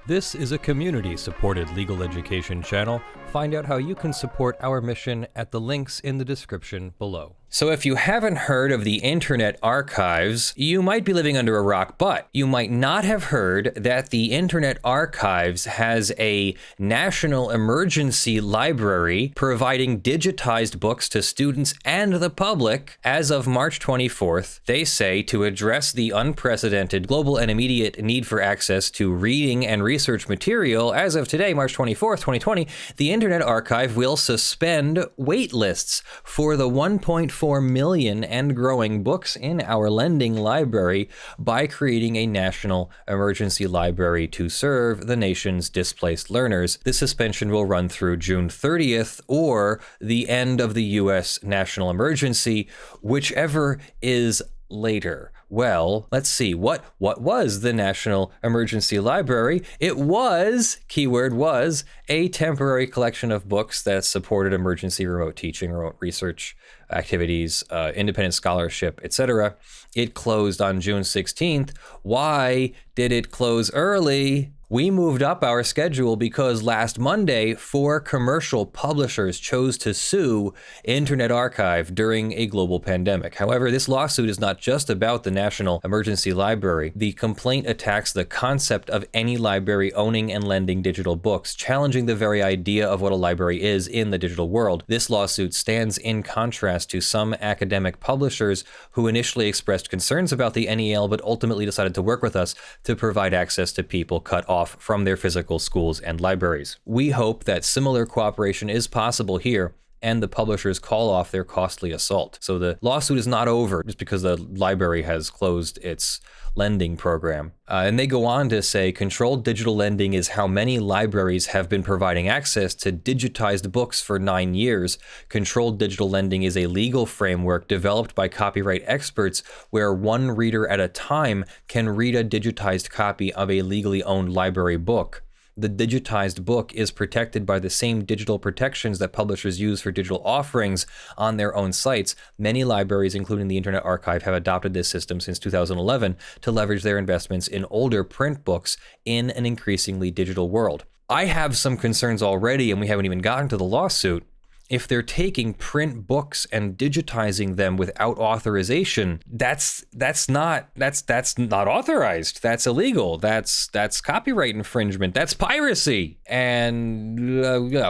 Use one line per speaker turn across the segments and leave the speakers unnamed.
This is a community-supported legal education channel. Find out how you can support our mission at the links in the description below. So if you haven't heard of the Internet Archives, you might be living under a rock, but you might not have heard that the Internet Archives has a national emergency library providing digitized books to students and the public as of March 24th. They say to address the unprecedented global and immediate need for access to reading and research material, as of today, March 24th, 2020, the Internet Archive will suspend wait lists for the 1.4 million and growing books in our lending library by creating a national emergency library to serve the nation's displaced learners. This suspension will run through June 30th or the end of the U.S. national emergency, whichever is later. Well, let's see, what was the National Emergency Library? It was, keyword was, a temporary collection of books that supported emergency remote teaching, remote research activities, independent scholarship, etc. It closed on June 16th. Why did it close early? We moved up our schedule because last Monday, 4 commercial publishers chose to sue Internet Archive during a global pandemic. However, this lawsuit is not just about the National Emergency Library. The complaint attacks the concept of any library owning and lending digital books, challenging the very idea of what a library is in the digital world. This lawsuit stands in contrast to some academic publishers who initially expressed concerns about the NEL but ultimately decided to work with us to provide access to people cut off from their physical schools and libraries. We hope that similar cooperation is possible here and the publishers call off their costly assault. So the lawsuit is not over just because the library has closed its lending program. And they go on to say, controlled digital lending is how many libraries have been providing access to digitized books for 9 years. Controlled digital lending is a legal framework developed by copyright experts where one reader at a time can read a digitized copy of a legally owned library book. The digitized book is protected by the same digital protections that publishers use for digital offerings on their own sites. Many libraries, including the Internet Archive, have adopted this system since 2011 to leverage their investments in older print books in an increasingly digital world. I have some concerns already, and we haven't even gotten to the lawsuit. If they're taking print books and digitizing them without authorization, that's not authorized. That's illegal. That's copyright infringement. That's piracy. And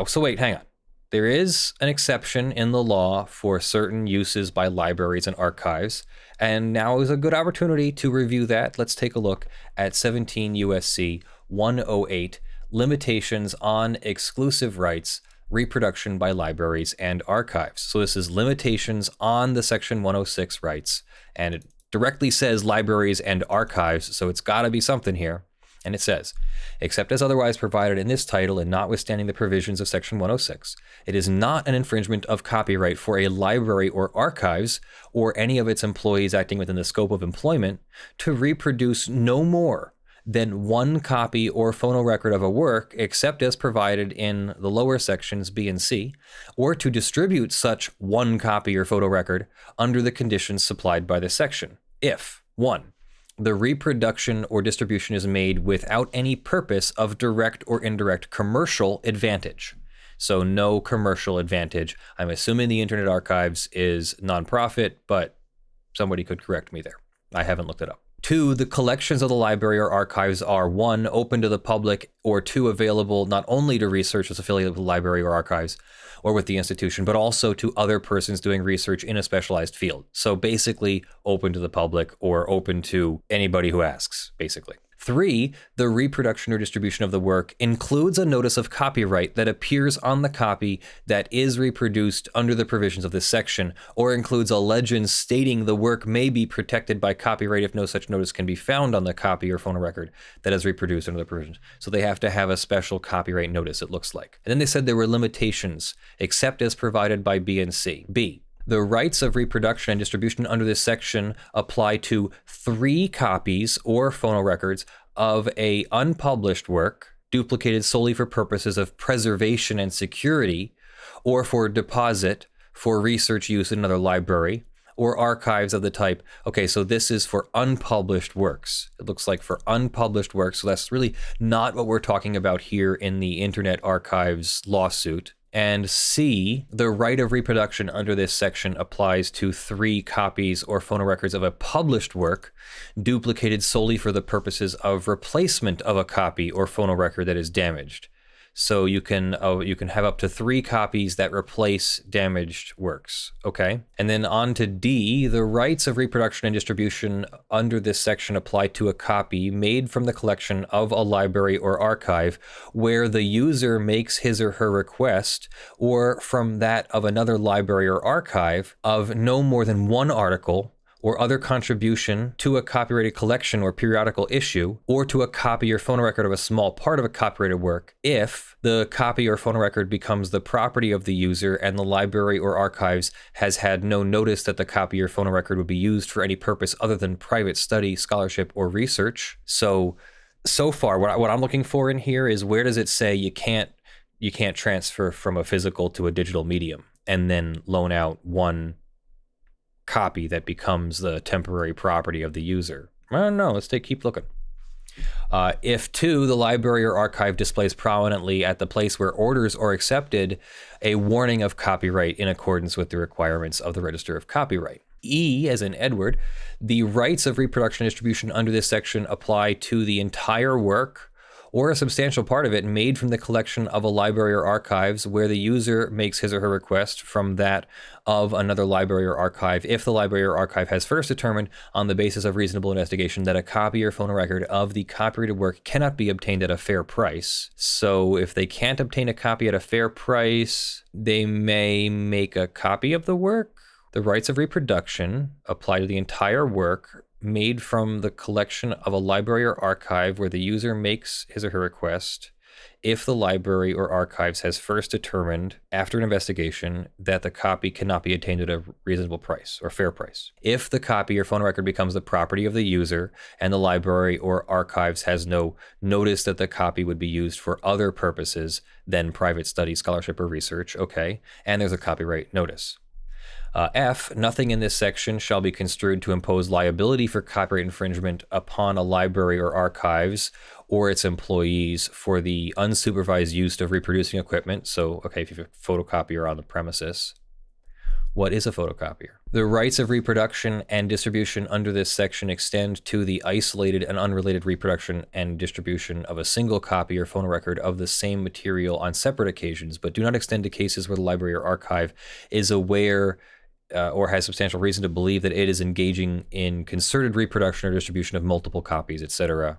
so wait, hang on. There is an exception in the law for certain uses by libraries and archives, and now is a good opportunity to review that. Let's take a look at 17 USC 108, limitations on exclusive rights, reproduction by libraries and archives. So this is limitations on the section 106 rights, and it directly says libraries and archives, so it's got to be something here. And it says, except as otherwise provided in this title and notwithstanding the provisions of section 106, it is not an infringement of copyright for a library or archives or any of its employees acting within the scope of employment to reproduce no more than one copy or phonorecord of a work, except as provided in the lower sections B and C, or to distribute such one copy or photorecord under the conditions supplied by the section. If, 1, the reproduction or distribution is made without any purpose of direct or indirect commercial advantage. So no commercial advantage. I'm assuming the Internet Archives is nonprofit, but somebody could correct me there. I haven't looked it up. 2, the collections of the library or archives are 1, open to the public, or 2, available not only to researchers affiliated with the library or archives or with the institution, but also to other persons doing research in a specialized field. So basically open to the public or open to anybody who asks, basically. 3, the reproduction or distribution of the work includes a notice of copyright that appears on the copy that is reproduced under the provisions of this section, or includes a legend stating the work may be protected by copyright if no such notice can be found on the copy or phonorecord that is reproduced under the provisions. So they have to have a special copyright notice, it looks like. And then they said there were limitations, except as provided by B and C. B, the rights of reproduction and distribution under this section apply to 3 copies or phonorecords of a unpublished work, duplicated solely for purposes of preservation and security, or for deposit for research use in another library, or archives of the type. Okay, so this is for unpublished works. It looks like for unpublished works, so that's really not what we're talking about here in the Internet Archive's lawsuit. And C, the right of reproduction under this section applies to 3 copies or phonorecords of a published work duplicated solely for the purposes of replacement of a copy or phonorecord that is damaged. So you can have up to 3 copies that replace damaged works, okay? And then on to D, the rights of reproduction and distribution under this section apply to a copy made from the collection of a library or archive where the user makes his or her request, or from that of another library or archive of no more than 1 article or other contribution to a copyrighted collection or periodical issue, or to a copy or phonorecord of a small part of a copyrighted work, if the copy or phonorecord becomes the property of the user and the library or archives has had no notice that the copy or phonorecord would be used for any purpose other than private study, scholarship, or research. So far, what I'm looking for in here is, where does it say you can't transfer from a physical to a digital medium and then loan out 1 copy that becomes the temporary property of the user? I don't know. Let's keep looking. If 2, the library or archive displays prominently at the place where orders are accepted a warning of copyright in accordance with the requirements of the Register of Copyright. E, as in Edward, the rights of reproduction and distribution under this section apply to the entire work or a substantial part of it made from the collection of a library or archives where the user makes his or her request from that of another library or archive if the library or archive has first determined on the basis of reasonable investigation that a copy or phonorecord of the copyrighted work cannot be obtained at a fair price. So if they can't obtain a copy at a fair price, they may make a copy of the work. The rights of reproduction apply to the entire work made from the collection of a library or archive where the user makes his or her request if the library or archives has first determined after an investigation that the copy cannot be obtained at a reasonable price or fair price. If the copy or phonorecord becomes the property of the user and the library or archives has no notice that the copy would be used for other purposes than private study, scholarship, or research, okay, and there's a copyright notice. F, nothing in this section shall be construed to impose liability for copyright infringement upon a library or archives or its employees for the unsupervised use of reproducing equipment. So, okay, if you have a photocopier on the premises. What is a photocopier? The rights of reproduction and distribution under this section extend to the isolated and unrelated reproduction and distribution of a single copy or phonorecord of the same material on separate occasions, but do not extend to cases where the library or archive is aware or has substantial reason to believe that it is engaging in concerted reproduction or distribution of multiple copies, etc.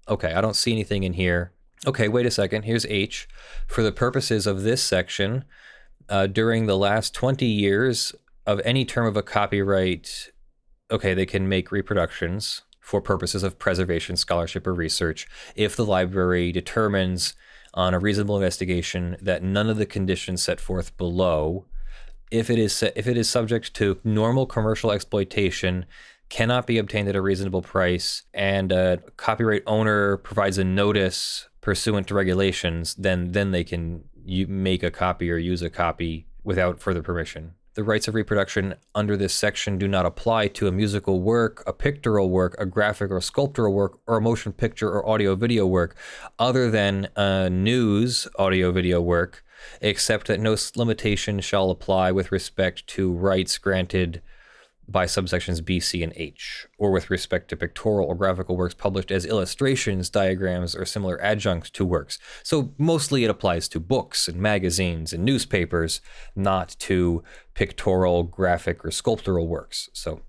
Okay, I don't see anything in here. Okay, wait a second. Here's H. For the purposes of this section, during the last 20 years of any term of a copyright, okay, they can make reproductions for purposes of preservation, scholarship, or research if the library determines on a reasonable investigation that none of the conditions set forth below, if it is subject to normal commercial exploitation, cannot be obtained at a reasonable price, and a copyright owner provides a notice pursuant to regulations, then they can make a copy or use a copy without further permission. The rights of reproduction under this section do not apply to a musical work, a pictorial work, a graphic or sculptural work, or a motion picture or audio-video work, other than a news audio-video work, except that no limitation shall apply with respect to rights granted by subsections B, C, and H, or with respect to pictorial or graphical works published as illustrations, diagrams, or similar adjuncts to works. So mostly it applies to books and magazines and newspapers, not to pictorial, graphic, or sculptural works. So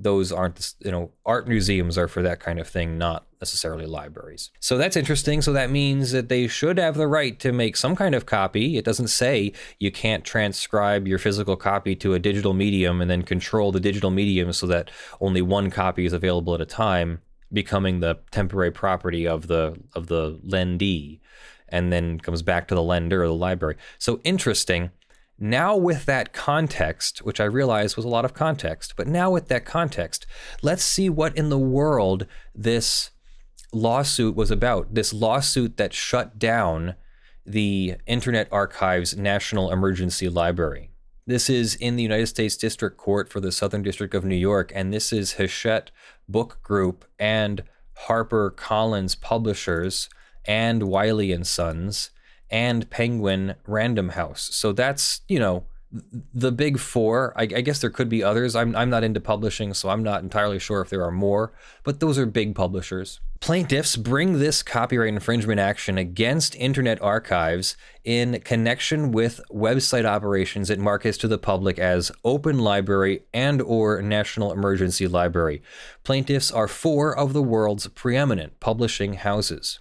those aren't, art museums are for that kind of thing, not necessarily libraries. So that's interesting. So that means that they should have the right to make some kind of copy. It doesn't say you can't transcribe your physical copy to a digital medium and then control the digital medium so that only 1 copy is available at a time, becoming the temporary property of the lendee, and then comes back to the lender or the library. So interesting. Now with that context, which I realized was a lot of context, but now with that context, let's see what in the world this lawsuit was about. This lawsuit that shut down the Internet Archive's National Emergency Library. This is in the United States District Court for the Southern District of New York, and this is Hachette Book Group and HarperCollins Publishers and Wiley & Sons and Penguin Random House. So that's, the big four. I guess there could be others. I'm not into publishing, so I'm not entirely sure if there are more, but those are big publishers. Plaintiffs bring this copyright infringement action against Internet Archives in connection with website operations it markets to the public as Open Library and/or National Emergency Library. Plaintiffs are four of the world's preeminent publishing houses.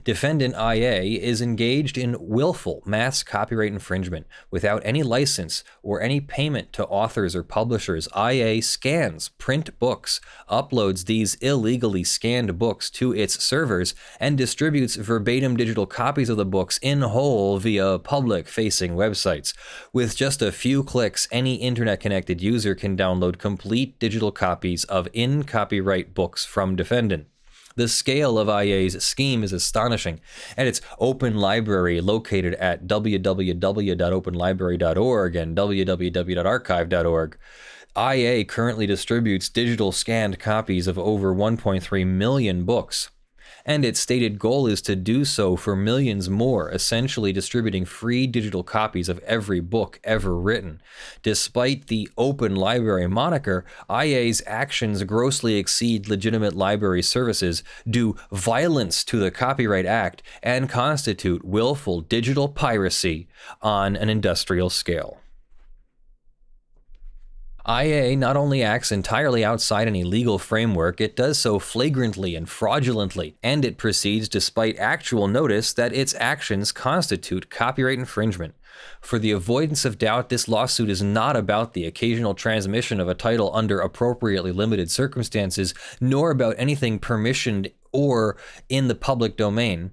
Defendant IA is engaged in willful mass copyright infringement without any license or any payment to authors or publishers. IA scans print books, uploads these illegally scanned books to its servers, and distributes verbatim digital copies of the books in whole via public-facing websites. With just a few clicks, any internet-connected user can download complete digital copies of in-copyright books from defendant. The scale of IA's scheme is astonishing. At its open library located at www.openlibrary.org and www.archive.org, IA currently distributes digital scanned copies of over 1.3 million books. And its stated goal is to do so for millions more, essentially distributing free digital copies of every book ever written. Despite the Open Library moniker, IA's actions grossly exceed legitimate library services, do violence to the Copyright Act, and constitute willful digital piracy on an industrial scale. IA not only acts entirely outside any legal framework, it does so flagrantly and fraudulently, and it proceeds despite actual notice that its actions constitute copyright infringement. For the avoidance of doubt, this lawsuit is not about the occasional transmission of a title under appropriately limited circumstances, nor about anything permissioned or in the public domain.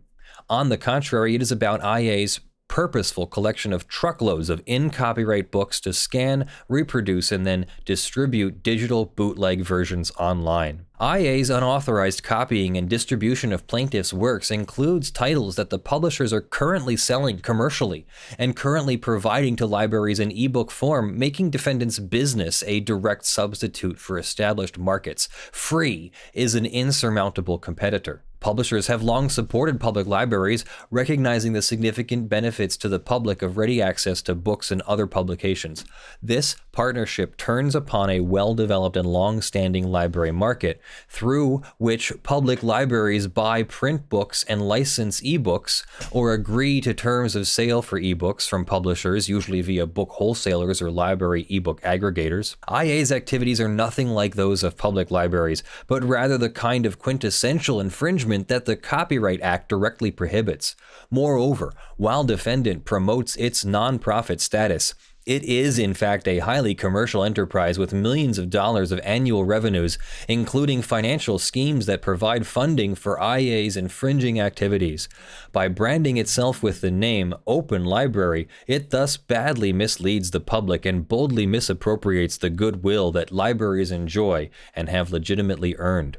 On the contrary, it is about IA's purposeful collection of truckloads of in-copyright books to scan, reproduce, and then distribute digital bootleg versions online. IA's unauthorized copying and distribution of plaintiffs' works includes titles that the publishers are currently selling commercially and currently providing to libraries in ebook form, making defendants' business a direct substitute for established markets. Free is an insurmountable competitor. Publishers have long supported public libraries, recognizing the significant benefits to the public of ready access to books and other publications. This partnership turns upon a well-developed and long-standing library market, through which public libraries buy print books and license ebooks, or agree to terms of sale for ebooks from publishers, usually via book wholesalers or library ebook aggregators. IA's activities are nothing like those of public libraries, but rather the kind of quintessential infringement that the Copyright Act directly prohibits. Moreover, while defendant promotes its non-profit status, it is, in fact, a highly commercial enterprise with millions of dollars of annual revenues, including financial schemes that provide funding for IA's infringing activities. By branding itself with the name Open Library, it thus badly misleads the public and boldly misappropriates the goodwill that libraries enjoy and have legitimately earned.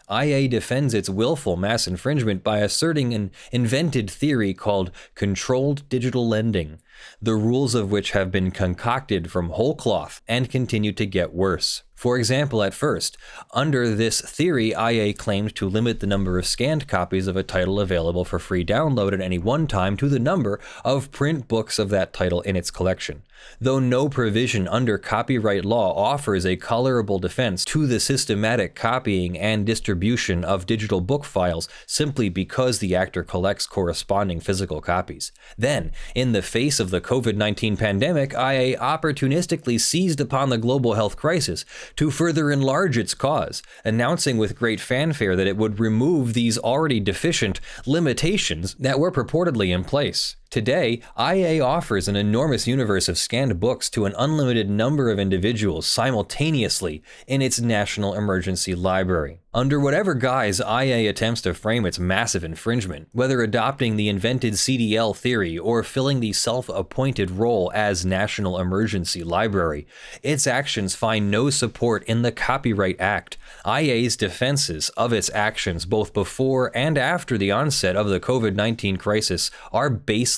IA defends its willful mass infringement by asserting an invented theory called controlled digital lending, the rules of which have been concocted from whole cloth and continue to get worse. For example, at first, under this theory, IA claimed to limit the number of scanned copies of a title available for free download at any one time to the number of print books of that title in its collection. Though no provision under copyright law offers a colorable defense to the systematic copying and distribution of digital book files simply because the actor collects corresponding physical copies. Then, in the face of the COVID-19 pandemic, IA opportunistically seized upon the global health crisis to further enlarge its cause, announcing with great fanfare that it would remove these already deficient limitations that were purportedly in place. Today, IA offers an enormous universe of scanned books to an unlimited number of individuals simultaneously in its National Emergency Library. Under whatever guise IA attempts to frame its massive infringement, whether adopting the invented CDL theory or filling the self-appointed role as National Emergency Library, its actions find no support in the Copyright Act. IA's defenses of its actions both before and after the onset of the COVID-19 crisis are baseless.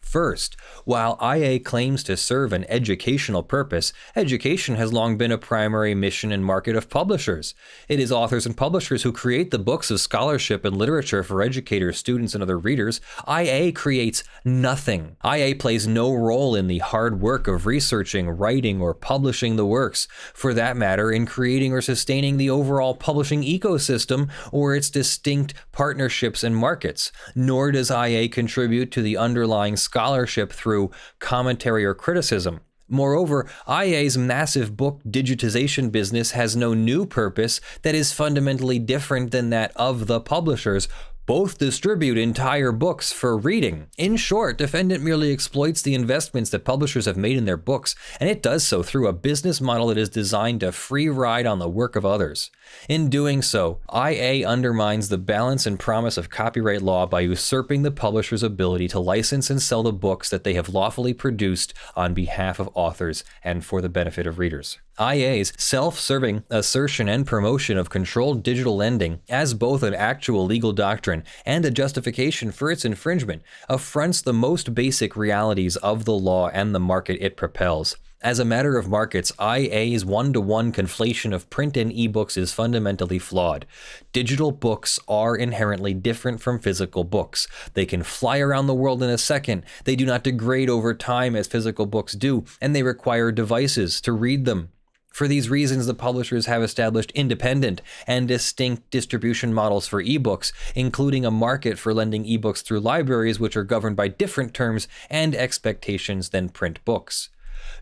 First, while IA claims to serve an educational purpose, education has long been a primary mission and market of publishers. It is authors and publishers who create the books of scholarship and literature for educators, students, and other readers. IA creates nothing. IA plays no role in the hard work of researching, writing, or publishing the works, for that matter, in creating or sustaining the overall publishing ecosystem or its distinct partnerships and markets. Nor does IA contribute to the underlying scholarship through commentary or criticism. Moreover, IA's massive book digitization business has no new purpose that is fundamentally different than that of the publishers. Both distribute entire books for reading. In short, defendant merely exploits the investments that publishers have made in their books, and it does so through a business model that is designed to free ride on the work of others. In doing so, IA undermines the balance and promise of copyright law by usurping the publisher's ability to license and sell the books that they have lawfully produced on behalf of authors and for the benefit of readers. IA's self-serving assertion and promotion of controlled digital lending as both an actual legal doctrine and a justification for its infringement affronts the most basic realities of the law and the market it propels. As a matter of markets, IA's one-to-one conflation of print and ebooks is fundamentally flawed. Digital books are inherently different from physical books. They can fly around the world in a second. They do not degrade over time as physical books do, and they require devices to read them. For these reasons, the publishers have established independent and distinct distribution models for ebooks, including a market for lending ebooks through libraries which are governed by different terms and expectations than print books.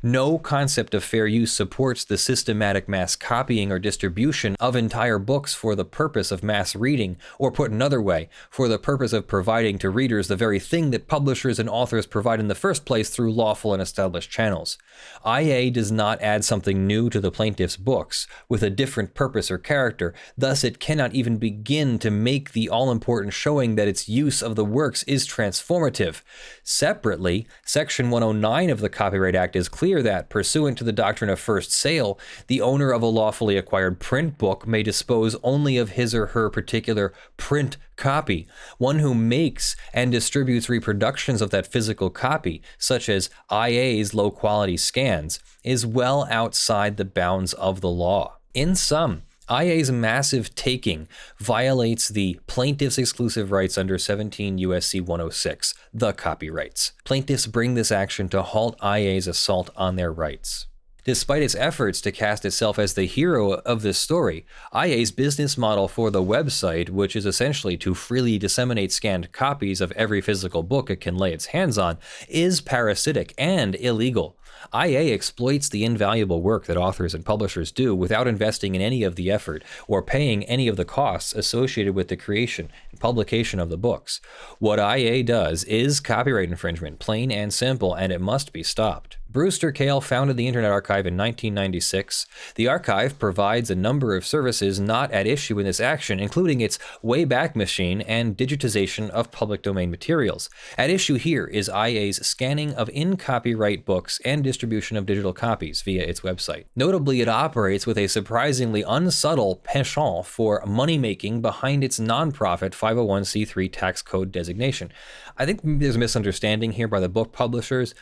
No concept of fair use supports the systematic mass copying or distribution of entire books for the purpose of mass reading, or put another way, for the purpose of providing to readers the very thing that publishers and authors provide in the first place through lawful and established channels. IA does not add something new to the plaintiff's books with a different purpose or character, thus it cannot even begin to make the all-important showing that its use of the works is transformative. Separately, Section 109 of the Copyright Act is clear that, pursuant to the doctrine of first sale, the owner of a lawfully acquired print book may dispose only of his or her particular print copy. One who makes and distributes reproductions of that physical copy, such as IA's low-quality scans, is well outside the bounds of the law. In sum, IA's massive taking violates the plaintiff's exclusive rights under 17 U.S.C. 106, the copyrights. Plaintiffs bring this action to halt IA's assault on their rights. Despite its efforts to cast itself as the hero of this story, IA's business model for the website, which is essentially to freely disseminate scanned copies of every physical book it can lay its hands on, is parasitic and illegal. IA exploits the invaluable work that authors and publishers do without investing in any of the effort or paying any of the costs associated with the creation and publication of the books. What IA does is copyright infringement, plain and simple, and it must be stopped. Brewster Kahle founded the Internet Archive in 1996. The archive provides a number of services not at issue in this action, including its Wayback Machine and digitization of public domain materials. At issue here is IA's scanning of in-copyright books and distribution of digital copies via its website. Notably, it operates with a surprisingly unsubtle penchant for money-making behind its nonprofit 501c3 tax code designation. I think there's a misunderstanding here by the book publishers.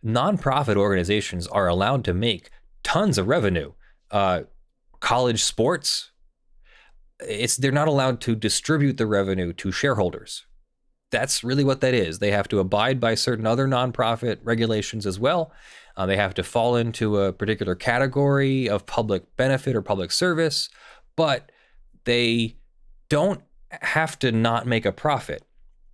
Nonprofit organizations are allowed to make tons of revenue. College sports, they're not allowed to distribute the revenue to shareholders. That's really what that is. They have to abide by certain other nonprofit regulations as well. They have to fall into a particular category of public benefit or public service, but they don't have to not make a profit.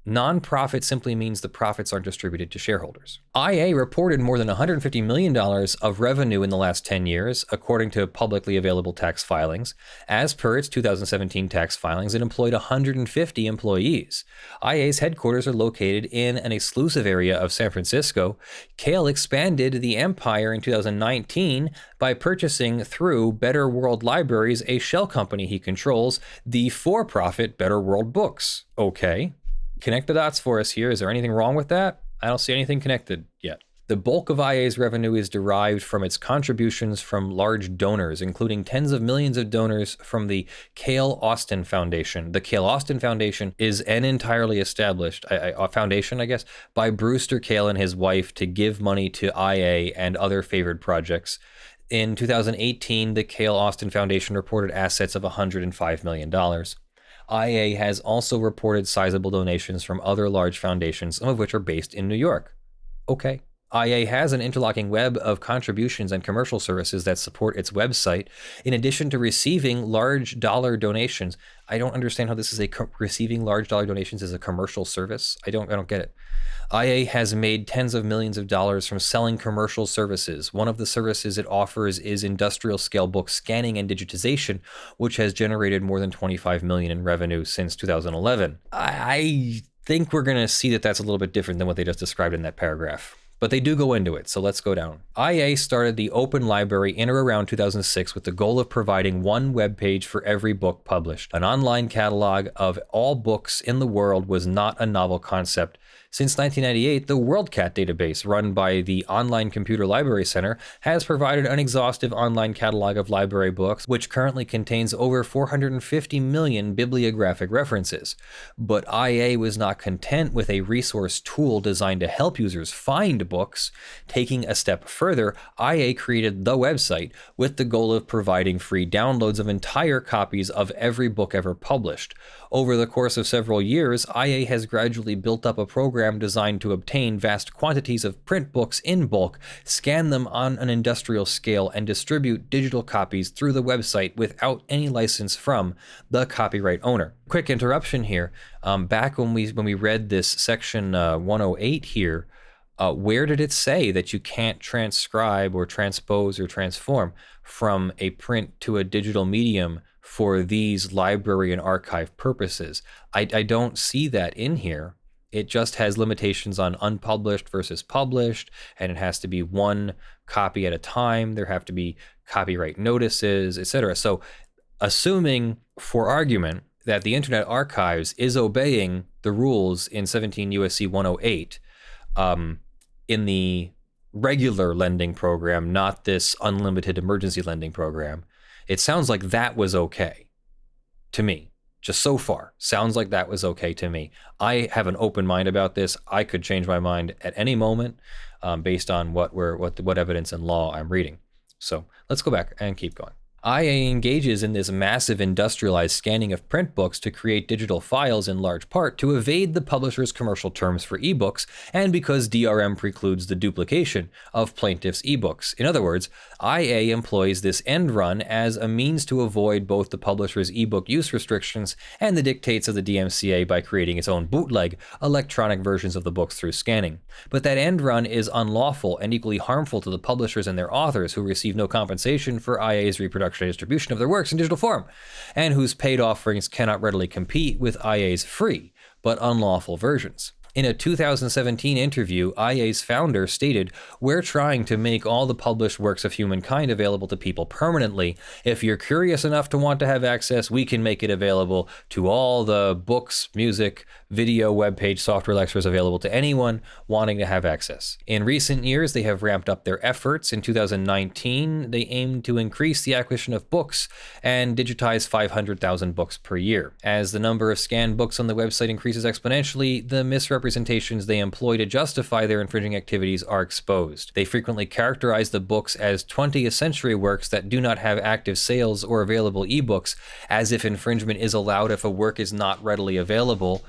Non-profit simply means the profits aren't distributed to shareholders. IA reported more than $150 million of revenue in the last 10 years, according to publicly available tax filings. As per its 2017 tax filings, it employed 150 employees. IA's headquarters are located in an exclusive area of San Francisco. Kahle expanded the empire in 2019 by purchasing through Better World Libraries, a shell company he controls, the for-profit Better World Books. Okay. Connect the dots for us here. Is there anything wrong with that? I don't see anything connected yet. The bulk of IA's revenue is derived from its contributions from large donors, including tens of millions of donors from the Cale Austin Foundation. The Cale Austin Foundation is an entirely established foundation, I guess, by Brewster Cale and his wife to give money to IA and other favored projects. In 2018, the Cale Austin Foundation reported assets of $105 million. IA has also reported sizable donations from other large foundations, some of which are based in New York. Okay. IA has an interlocking web of contributions and commercial services that support its website, in addition to receiving large dollar donations. I don't understand how this is receiving large dollar donations is a commercial service. I don't get it. IA has made tens of millions of dollars from selling commercial services. One of the services it offers is industrial scale book scanning and digitization, which has generated more than $25 million in revenue since 2011. I think we're going to see that that's a little bit different than what they just described in that paragraph. But they do go into it, so let's go down. IA started the Open Library in or around 2006 with the goal of providing one web page for every book published. An online catalog of all books in the world was not a novel concept. Since 1998, the WorldCat database, run by the Online Computer Library Center, has provided an exhaustive online catalog of library books, which currently contains over 450 million bibliographic references. But IA was not content with a resource tool designed to help users find books. Taking a step further, IA created the website with the goal of providing free downloads of entire copies of every book ever published. Over the course of several years, IA has gradually built up a program designed to obtain vast quantities of print books in bulk, scan them on an industrial scale, and distribute digital copies through the website without any license from the copyright owner. Quick interruption here. Back when we read this section 108 here, where did it say that you can't transcribe or transpose or transform from a print to a digital medium for these library and archive purposes? I don't see that in here. It just has limitations on unpublished versus published, and it has to be one copy at a time. There have to be copyright notices, etc. So assuming, for argument, that the Internet Archives is obeying the rules in 17 U.S.C. 108 in the regular lending program, not this unlimited emergency lending program, it sounds like that was okay to me. Just so far, sounds like that was okay to me. I have an open mind about this. I could change my mind at any moment based on what evidence and law I'm reading. So let's go back and keep going. IA engages in this massive industrialized scanning of print books to create digital files in large part to evade the publisher's commercial terms for ebooks, and because DRM precludes the duplication of plaintiffs' ebooks. In other words, IA employs this end run as a means to avoid both the publisher's ebook use restrictions and the dictates of the DMCA by creating its own bootleg electronic versions of the books through scanning. But that end run is unlawful and equally harmful to the publishers and their authors, who receive no compensation for IA's reproduction and distribution of their works in digital form, and whose paid offerings cannot readily compete with IA's free but unlawful versions. In a 2017 interview, IA's founder stated, "We're trying to make all the published works of humankind available to people permanently. If you're curious enough to want to have access, we can make it available to all the books, music, video, webpage, software lectures available to anyone wanting to have access." In recent years, they have ramped up their efforts. In 2019, they aimed to increase the acquisition of books and digitize 500,000 books per year. As the number of scanned books on the website increases exponentially, the misrepresentations they employ to justify their infringing activities are exposed. They frequently characterize the books as 20th century works that do not have active sales or available ebooks, as if infringement is allowed if a work is not readily available.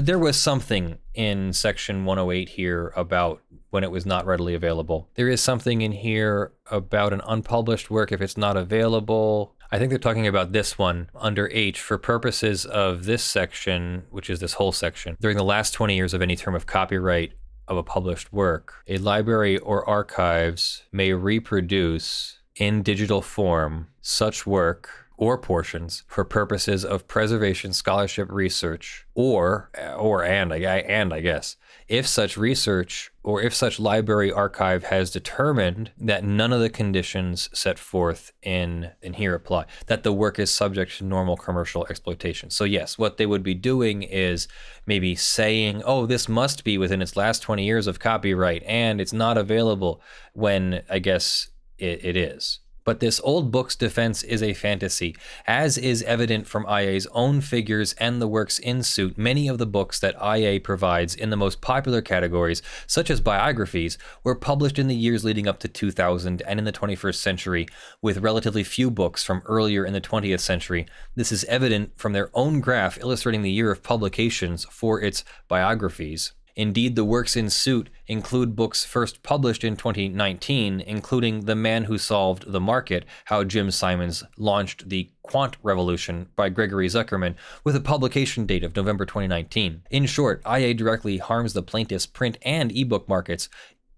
There was something in section 108 here about when it was not readily available. There is something in here about an unpublished work if it's not available. I think they're talking about this one under H. For purposes of this section, which is this whole section, during the last 20 years of any term of copyright of a published work, a library or archives may reproduce in digital form such work, or portions for purposes of preservation, scholarship, research, or I guess, if such research or if such library archive has determined that none of the conditions set forth in here apply, that the work is subject to normal commercial exploitation. So yes, what they would be doing is maybe saying, oh, this must be within its last 20 years of copyright and it's not available, when I guess it is. But this old book's defense is a fantasy, as is evident from IA's own figures and the works in suit. Many of the books that IA provides in the most popular categories, such as biographies, were published in the years leading up to 2000 and in the 21st century, with relatively few books from earlier in the 20th century. This is evident from their own graph illustrating the year of publications for its biographies. Indeed, the works in suit include books first published in 2019, including The Man Who Solved the Market, How Jim Simons Launched the Quant Revolution by Gregory Zuckerman, with a publication date of November 2019. In short, IA directly harms the plaintiff's print and ebook markets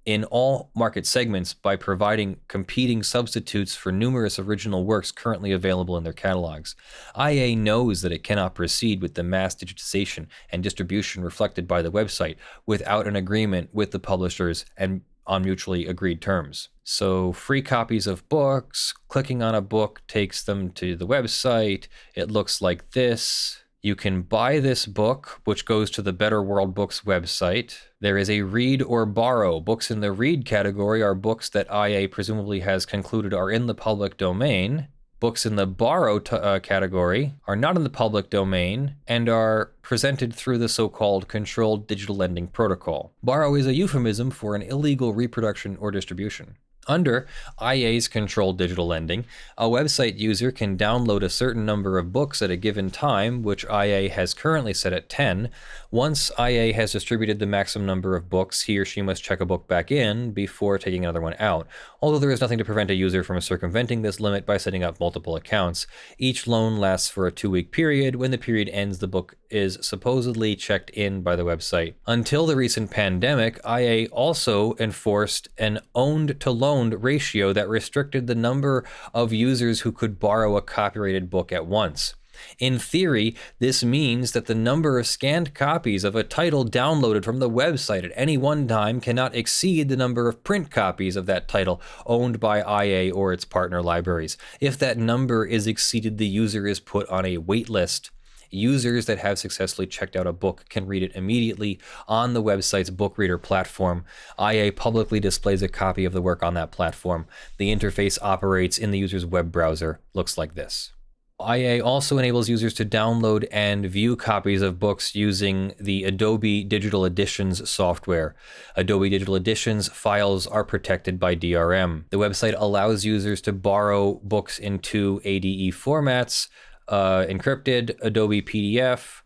in all market segments by providing competing substitutes for numerous original works currently available in their catalogs. IA knows that it cannot proceed with the mass digitization and distribution reflected by the website without an agreement with the publishers and on mutually agreed terms. So free copies of books, clicking on a book takes them to the website. It looks like this. You can buy this book, which goes to the Better World Books website. There is a read or borrow. Books in the read category are books that IA presumably has concluded are in the public domain. Books in the borrow category are not in the public domain and are presented through the so-called controlled digital lending protocol. Borrow is a euphemism for an illegal reproduction or distribution. Under IA's controlled digital lending, a website user can download a certain number of books at a given time, which IA has currently set at 10. Once IA has distributed the maximum number of books, he or she must check a book back in before taking another one out. Although there is nothing to prevent a user from circumventing this limit by setting up multiple accounts. Each loan lasts for a 2-week period. When the period ends, the book is supposedly checked in by the website. Until the recent pandemic, IA also enforced an owned-to-loaned ratio that restricted the number of users who could borrow a copyrighted book at once. In theory, this means that the number of scanned copies of a title downloaded from the website at any one time cannot exceed the number of print copies of that title owned by IA or its partner libraries. If that number is exceeded, the user is put on a wait list. Users that have successfully checked out a book can read it immediately on the website's book reader platform. IA publicly displays a copy of the work on that platform. The interface operates in the user's web browser. Looks like this. IA also enables users to download and view copies of books using the Adobe Digital Editions software. Adobe Digital Editions files are protected by DRM. The website allows users to borrow books in 2 ADE formats, encrypted Adobe PDF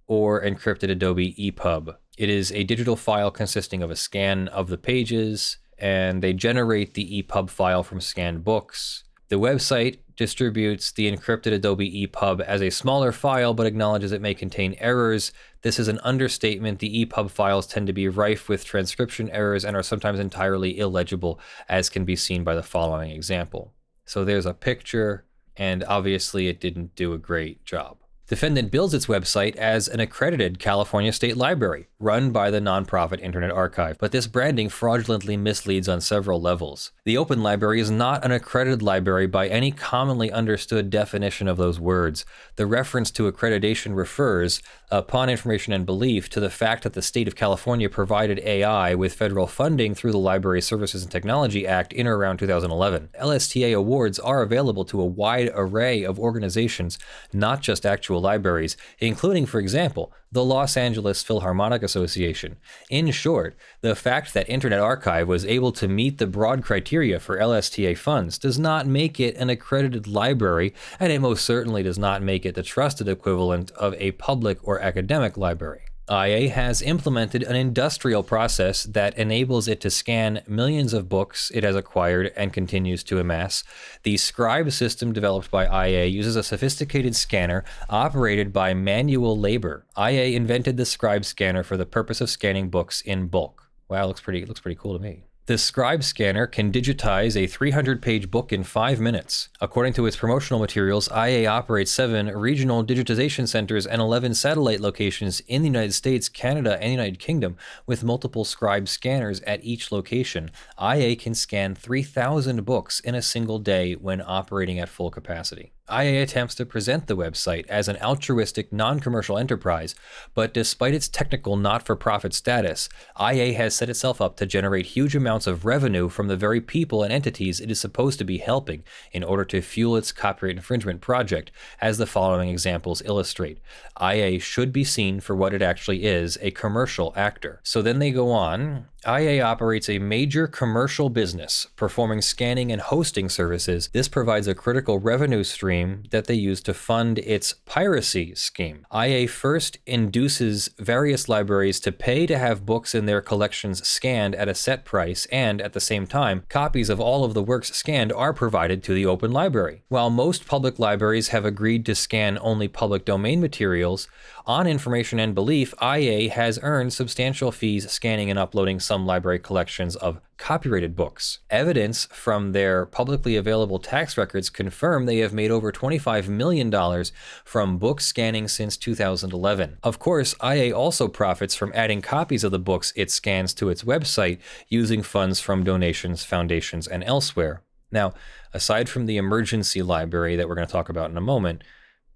or encrypted Adobe EPUB. It is a digital file consisting of a scan of the pages, and they generate the EPUB file from scanned books. The website distributes the encrypted Adobe EPUB as a smaller file, but acknowledges it may contain errors. This is an understatement. The EPUB files tend to be rife with transcription errors and are sometimes entirely illegible, as can be seen by the following example. So there's a picture, and obviously it didn't do a great job. Defendant builds its website as an accredited California State Library, run by the nonprofit Internet Archive, but this branding fraudulently misleads on several levels. The Open Library is not an accredited library by any commonly understood definition of those words. The reference to accreditation refers, upon information and belief, to the fact that the state of California provided AI with federal funding through the Library Services and Technology Act in or around 2011. LSTA awards are available to a wide array of organizations, not just actual libraries, including, for example, the Los Angeles Philharmonic Association. In short, the fact that Internet Archive was able to meet the broad criteria for LSTA funds does not make it an accredited library, and it most certainly does not make it the trusted equivalent of a public or academic library. IA has implemented an industrial process that enables it to scan millions of books it has acquired and continues to amass. The Scribe system developed by IA uses a sophisticated scanner operated by manual labor. IA invented the Scribe scanner for the purpose of scanning books in bulk. Wow, looks pretty cool to me. The Scribe Scanner can digitize a 300-page book in 5 minutes. According to its promotional materials, IA operates 7 regional digitization centers and 11 satellite locations in the United States, Canada, and United Kingdom, with multiple Scribe scanners at each location. IA can scan 3,000 books in a single day when operating at full capacity. IA attempts to present the website as an altruistic, non-commercial enterprise, but despite its technical not-for-profit status, IA has set itself up to generate huge amounts of revenue from the very people and entities it is supposed to be helping in order to fuel its copyright infringement project, as the following examples illustrate. IA should be seen for what it actually is, a commercial actor. So then they go on. IA operates a major commercial business, performing scanning and hosting services. This provides a critical revenue stream that they use to fund its piracy scheme. IA first induces various libraries to pay to have books in their collections scanned at a set price, and at the same time, copies of all of the works scanned are provided to the open library. While most public libraries have agreed to scan only public domain materials, on information and belief, IA has earned substantial fees scanning and uploading some library collections of copyrighted books. Evidence from their publicly available tax records confirm they have made over $25 million from book scanning since 2011. Of course, IA also profits from adding copies of the books it scans to its website using funds from donations, foundations, and elsewhere. Now, aside from the emergency library that we're going to talk about in a moment,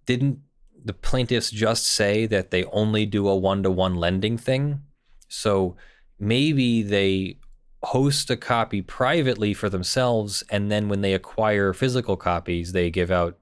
didn't the plaintiffs just say that they only do a one-to-one lending thing? So maybe they host a copy privately for themselves, and then when they acquire physical copies, they give out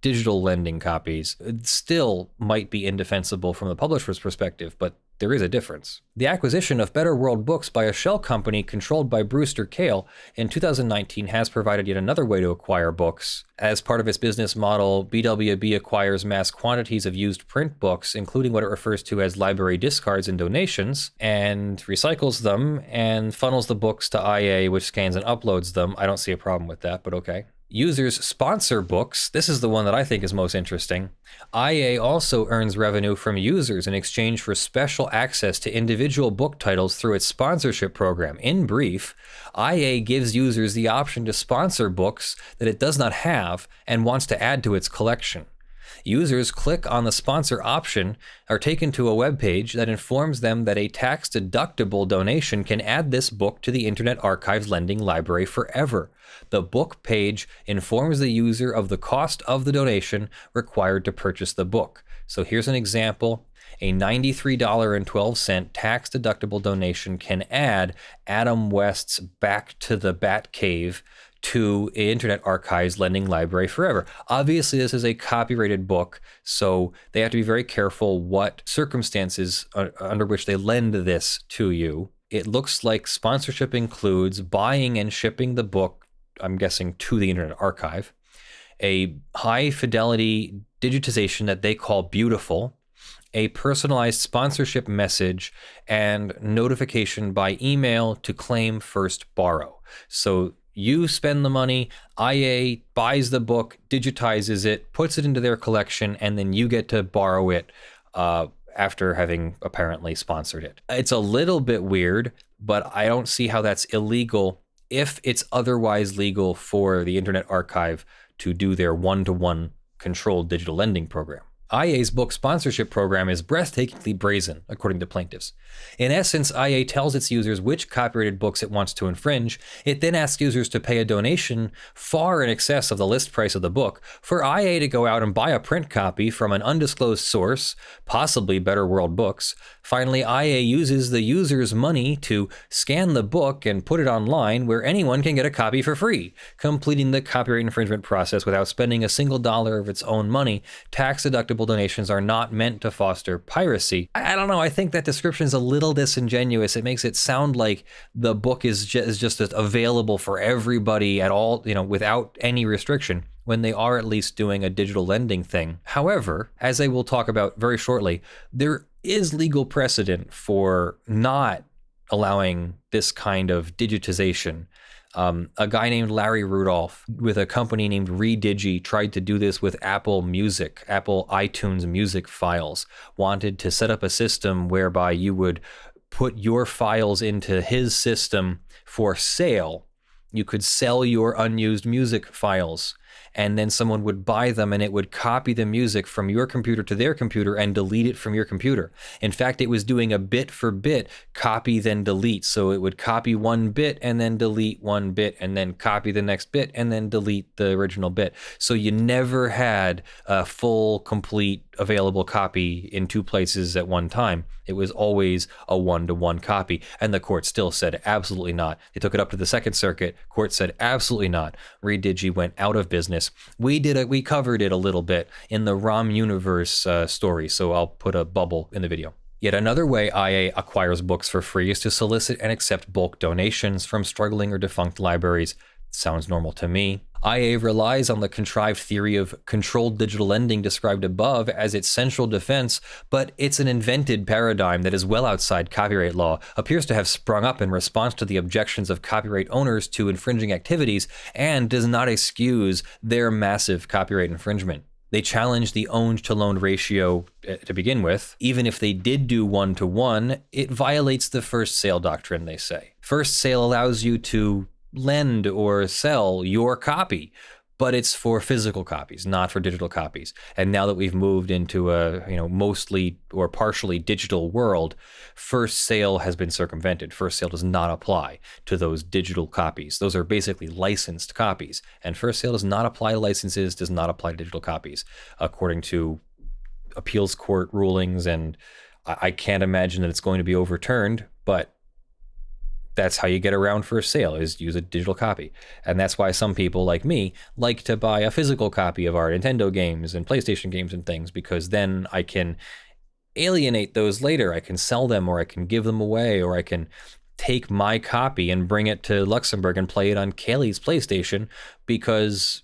digital lending copies. It still might be indefensible from the publisher's perspective, but there is a difference. The acquisition of Better World Books by a shell company controlled by Brewster Kahle in 2019 has provided yet another way to acquire books. As part of its business model, BWB acquires mass quantities of used print books, including what it refers to as library discards and donations, and recycles them and funnels the books to IA, which scans and uploads them. I don't see a problem with that, but okay. Users sponsor books. This is the one that I think is most interesting. IA also earns revenue from users in exchange for special access to individual book titles through its sponsorship program. In brief, IA gives users the option to sponsor books that it does not have and wants to add to its collection. Users click on the sponsor option, are taken to a web page that informs them that a tax-deductible donation can add this book to the Internet Archive's lending library forever. The book page informs the user of the cost of the donation required to purchase the book. So here's an example. A $93.12 tax-deductible donation can add Adam West's Back to the Batcave to Internet Archive's lending library forever. Obviously, this is a copyrighted book, so they have to be very careful what circumstances under which they lend this to you. It looks like sponsorship includes buying and shipping the book, I'm guessing, to the Internet Archive, a high-fidelity digitization that they call beautiful, a personalized sponsorship message, and notification by email to claim first borrow. So you spend the money, IA buys the book, digitizes it, puts it into their collection, and then you get to borrow it after having apparently sponsored it. It's a little bit weird, but I don't see how that's illegal if it's otherwise legal for the Internet Archive to do their one-to-one controlled digital lending program. IA's book sponsorship program is breathtakingly brazen, according to plaintiffs. In essence, IA tells its users which copyrighted books it wants to infringe. It then asks users to pay a donation far in excess of the list price of the book for IA to go out and buy a print copy from an undisclosed source, possibly Better World Books. Finally, IA uses the user's money to scan the book and put it online where anyone can get a copy for free, completing the copyright infringement process without spending a single dollar of its own money. Tax-deductible donations are not meant to foster piracy. I don't know, I think that description is a little disingenuous. It makes it sound like the book is just available for everybody at all, without any restriction, when they are at least doing a digital lending thing. However, as I will talk about very shortly, there is legal precedent for not allowing this kind of digitization. A guy named Larry Rudolph with a company named Redigi tried to do this with Apple Music, Apple iTunes music files, wanted to set up a system whereby you would put your files into his system for sale. You could sell your unused music files, and then someone would buy them, and it would copy the music from your computer to their computer and delete it from your computer. In fact, it was doing a bit for bit copy then delete. So it would copy one bit and then delete one bit and then copy the next bit and then delete the original bit. So you never had a full, complete, available copy in two places at one time. It was always a one-to-one copy. And the court still said absolutely not. They took it up to the Second Circuit. Court said absolutely not. Redigi went out of business. We covered it a little bit in the ROM Universe story, so I'll put a bubble in the video. Yet another way IA acquires books for free is to solicit and accept bulk donations from struggling or defunct libraries. Sounds normal to me. IA relies on the contrived theory of controlled digital lending described above as its central defense, but it's an invented paradigm that is well outside copyright law, appears to have sprung up in response to the objections of copyright owners to infringing activities, and does not excuse their massive copyright infringement. They challenge the owned to loaned ratio to begin with. Even if they did do one-to-one, it violates the first sale doctrine, they say. First sale allows you to lend or sell your copy, but it's for physical copies, not for digital copies. And now that we've moved into a mostly or partially digital world, first sale has been circumvented. First sale does not apply to those digital copies. Those are basically licensed copies, and first sale does not apply to licenses, does not apply to digital copies, according to appeals court rulings. And I can't imagine that it's going to be overturned, but that's how you get around first sale, is use a digital copy. And that's why some people like me like to buy a physical copy of our Nintendo games and PlayStation games and things, because then I can alienate those later. I can sell them, or I can give them away, or I can take my copy and bring it to Luxembourg and play it on Kaylee's PlayStation, because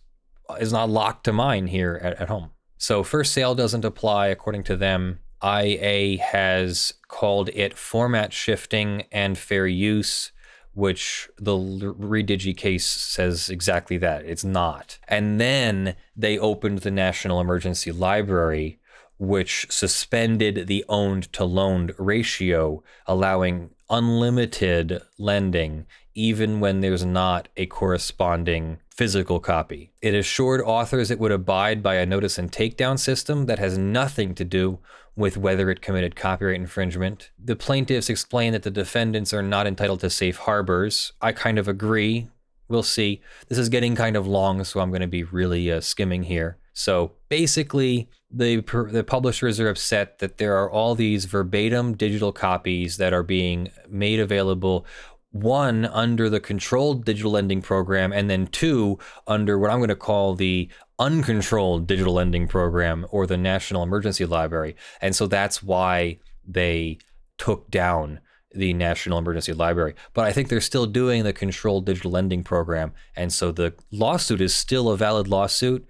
it's not locked to mine here at home. So first sale doesn't apply according to them. IA has called it format shifting and fair use, which the Redigi case says exactly that. It's not. And then they opened the National Emergency Library, which suspended the owned to loaned ratio, allowing unlimited lending even when there's not a corresponding physical copy. It assured authors it would abide by a notice and takedown system that has nothing to do with whether it committed copyright infringement. The plaintiffs explain that the defendants are not entitled to safe harbors. I kind of agree. We'll see. This is getting kind of long, so I'm going to be really skimming here. So basically, the publishers are upset that there are all these verbatim digital copies that are being made available, one, under the controlled digital lending program, and then two, under what I'm going to call the uncontrolled digital lending program, or the National Emergency Library. And so that's why they took down the National Emergency Library. But I think they're still doing the controlled digital lending program. And so the lawsuit is still a valid lawsuit.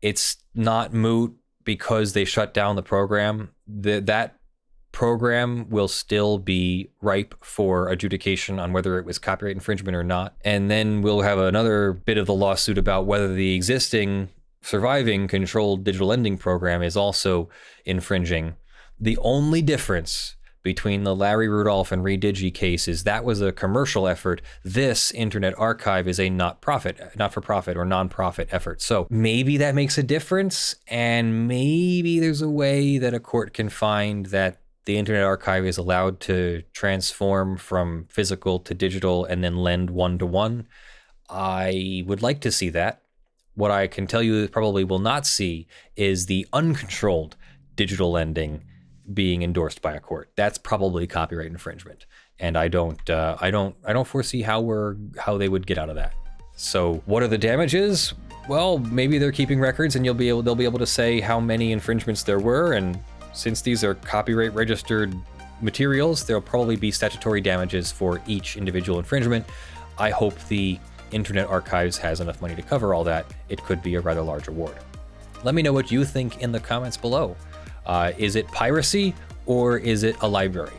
It's not moot because they shut down the program. That program will still be ripe for adjudication on whether it was copyright infringement or not. And then we'll have another bit of the lawsuit about whether the existing surviving controlled digital lending program is also infringing. The only difference between the Larry Rudolph and Redigi cases, that was a commercial effort. This Internet Archive is a not-for-profit or non-profit effort. So maybe that makes a difference, and maybe there's a way that a court can find that the Internet Archive is allowed to transform from physical to digital and then lend one-to-one. I would like to see that. What I can tell you probably will not see is the uncontrolled digital lending being endorsed by a court. That's probably copyright infringement, and I don't foresee how they would get out of that. So what are the damages? Well, maybe they're keeping records, and they'll be able to say how many infringements there were, and since these are copyright registered materials, there'll probably be statutory damages for each individual infringement. I hope the Internet Archives has enough money to cover all that. It could be a rather large award. Let me know what you think in the comments below. Is it piracy or is it a library?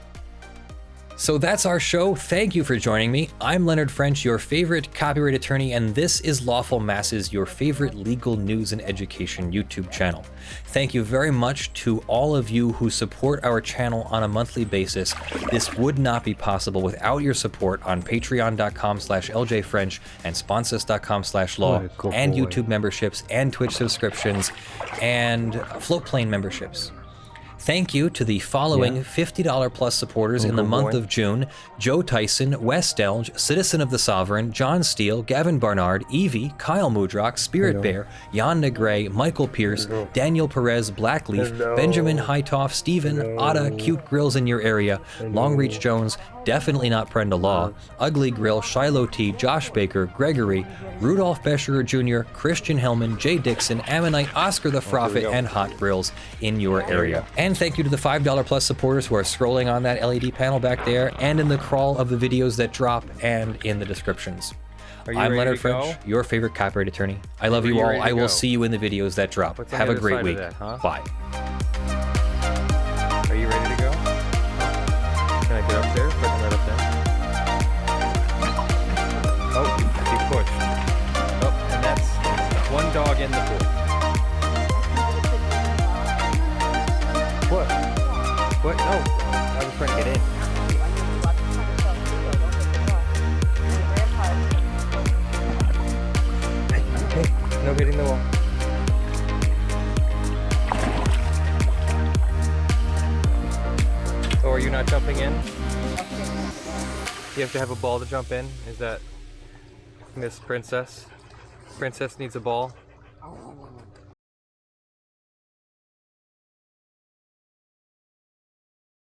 So that's our show. Thank you for joining me. I'm Leonard French, your favorite copyright attorney, and this is Lawful Masses, your favorite legal news and education YouTube channel. Thank you very much to all of you who support our channel on a monthly basis. This would not be possible without your support on patreon.com/ljfrench and sponsors.com/law and YouTube memberships and Twitch subscriptions and Floatplane memberships. Thank you to the following $50 plus supporters in the month of June: Joe Tyson, Wes Delj, Citizen of the Sovereign, John Steele, Gavin Barnard, Eevi, Kyle Mudrak, Spirit Bear, Jan Negrey, Michael Pearce, Daniel Perez, Blackleaf, Benjamin Hitov, Stephen, Ottah, Cute Grills in Your Area, Longreach Jones, Definitely Not Prenda Law, Ugly Grill, Shielo T, Josh Baker, Gregory, Rudolph Bescherer Jr., Kristian Hellman, J. Dixon, Ameknight, Oscar the Phrophet, and Hot Grills in Your Area. And thank you to the $5 plus supporters who are scrolling on that LED panel back there and in the crawl of the videos that drop and in the descriptions. I'm Leonard French, your favorite copyright attorney. I love you all. I will see you in the videos that drop. Have a great week. Bye.
Are you ready to go? Can I get up there? If I can right up there. Oh, he pushed. Oh, and that's one dog in the pool. What? What? No, I was trying to get in. Hey, no hitting the wall. Oh, are you not jumping in? You have to have a ball to jump in? Is that Miss Princess? Princess needs a ball?